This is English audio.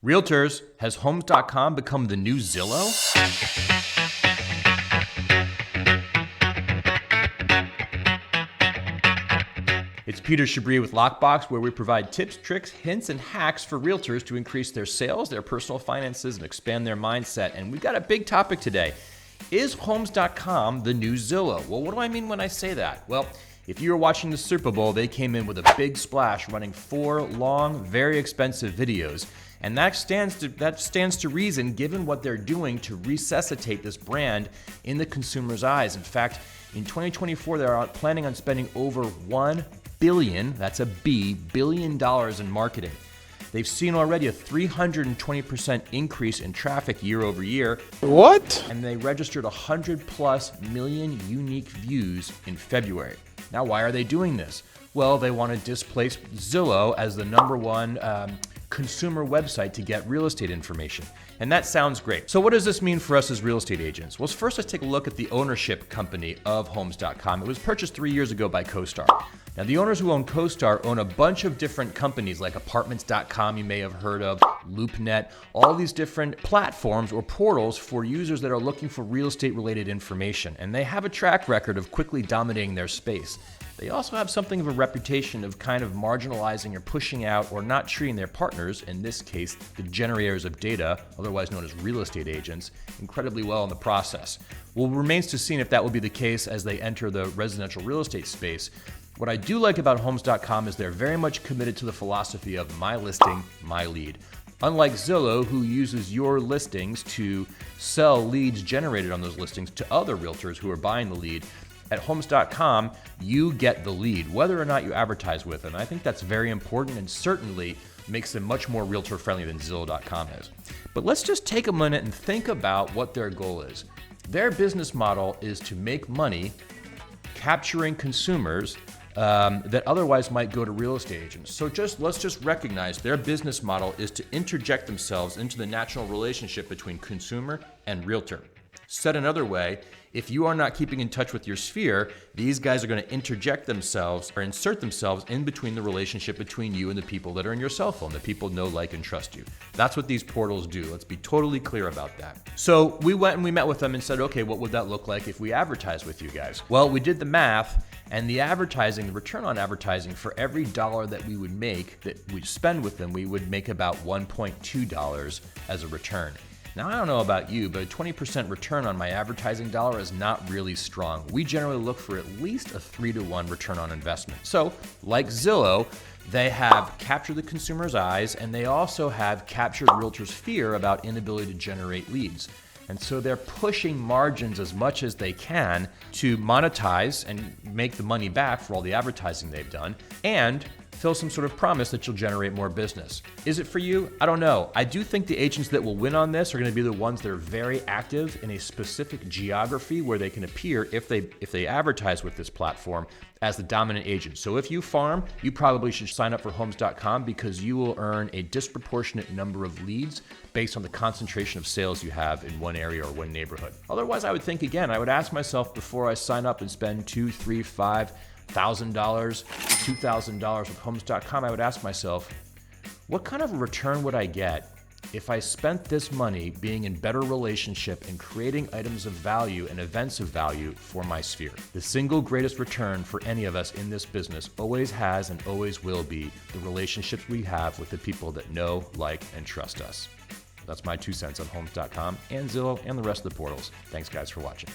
Realtors, has Homes.com become the new Zillow? It's Peter Chabris with Lockbox, where we provide tips, tricks, hints, and hacks for realtors to increase their sales, their personal finances, and expand their mindset. And we've got a big topic today. Is Homes.com the new Zillow? Well, what do I mean when I say that? Well, if you were watching the Super Bowl, they came in with a big splash, running 4 long, very expensive videos. And that stands to reason, given what they're doing to resuscitate this brand in the consumer's eyes. In fact, in 2024, they're planning on spending over $1 billion, that's a B, billion dollars in marketing. They've seen already a 320% increase in traffic year over year. What? And they registered 100+ million unique views in February. Now, why are they doing this? Well, they want to displace Zillow as the number one consumer website to get real estate information. And that sounds great. So what does this mean for us as real estate agents? Well, first let's take a look at the ownership company of Homes.com. It was purchased 3 years ago by CoStar. Now, the owners who own CoStar own a bunch of different companies like Apartments.com, you may have heard of, LoopNet, all these different platforms or portals for users that are looking for real estate related information. And they have a track record of quickly dominating their space. They also have something of a reputation of kind of marginalizing or pushing out or not treating their partners, in this case, the generators of data, otherwise known as real estate agents, incredibly well in the process. Well, it remains to be seen if that will be the case as they enter the residential real estate space. What I do like about Homes.com is they're very much committed to the philosophy of my listing, my lead. Unlike Zillow, who uses your listings to sell leads generated on those listings to other realtors who are buying the lead, at Homes.com, you get the lead, whether or not you advertise with them. I think that's very important and certainly makes them much more realtor friendly than Zillow.com is. But let's just take a minute and think about what their goal is. Their business model is to make money capturing consumers that otherwise might go to real estate agents. So let's just recognize their business model is to interject themselves into the natural relationship between consumer and realtor. Said another way, if you are not keeping in touch with your sphere, these guys are going to interject themselves or insert themselves in between the relationship between you and the people that are in your cell phone, the people know, like, and trust you. That's what these portals do. Let's be totally clear about that. So we went and we met with them and said, okay, what would that look like if we advertise with you guys? Well, we did the math, and the return on advertising for every dollar that we would make, that we spend with them, we would make about $1.2 as a return. Now, I don't know about you, but a 20% return on my advertising dollar is not really strong. We generally look for at least a 3-to-1 return on investment. So, like Zillow, they have captured the consumer's eyes, and they also have captured realtors' fear about inability to generate leads. And so they're pushing margins as much as they can to monetize and make the money back for all the advertising they've done, and fill some sort of promise that you'll generate more business. Is it for you? I don't know. I do think the agents that will win on this are going to be the ones that are very active in a specific geography where they can appear if they advertise with this platform as the dominant agent. So if you farm, you probably should sign up for Homes.com because you will earn a disproportionate number of leads based on the concentration of sales you have in one area or one neighborhood. Otherwise, I would think again, I would ask myself before I sign up and spend $2,000, $3,000, $5,000, $2,000 with Homes.com, I would ask myself, what kind of a return would I get if I spent this money being in better relationship and creating items of value and events of value for my sphere? The single greatest return for any of us in this business always has and always will be the relationships we have with the people that know, like, and trust us. That's my 2 cents on Homes.com and Zillow and the rest of the portals. Thanks, guys, for watching.